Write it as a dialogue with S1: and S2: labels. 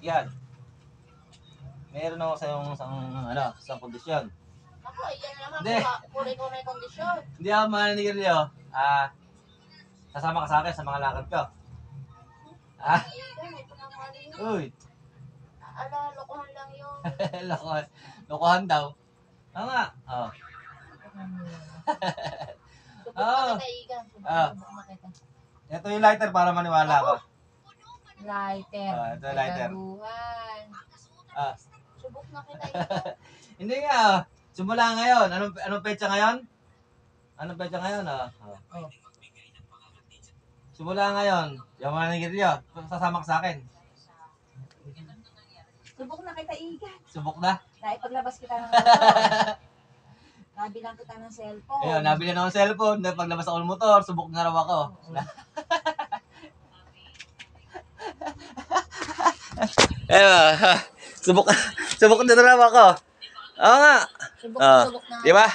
S1: Yan. Meron ako sa yung isang kondisyon.
S2: Ako, yan naman.
S1: Hindi.
S2: Kulay-kulay kondisyon.
S1: Hindi ako mananigilyo. Sasama ka sa akin sa mga lakad ko.
S2: Igan, ito naman yun.
S1: Uy.
S2: Ala, lokohan lang yun.
S1: Lokohan daw. Oo nga. Oh.
S2: Subok na kita, Igan. Subok na kita.
S1: Ito yung lighter para maniwala ka.
S2: Lighter.
S1: Ito yung lighter.
S2: Taruhan.
S1: Ah.
S2: Subok na kita, Igan.
S1: Hindi nga. Simula ngayon. Anong petsa ngayon? Anong petsa ngayon? Simula ngayon. Yung mananigilyo. Sasama ka sa akin.
S2: Subok na kita, Igan.
S1: Subok na.
S2: Dahil paglabas kita ng motor. Nabilang kita ng cellphone.
S1: Ayun, nabili na akong cellphone. Dahil paglabas ako ng motor, subok na raw ako. Ayun, subok na raw ako. Oo nga.
S2: Subok na.
S1: Di ba?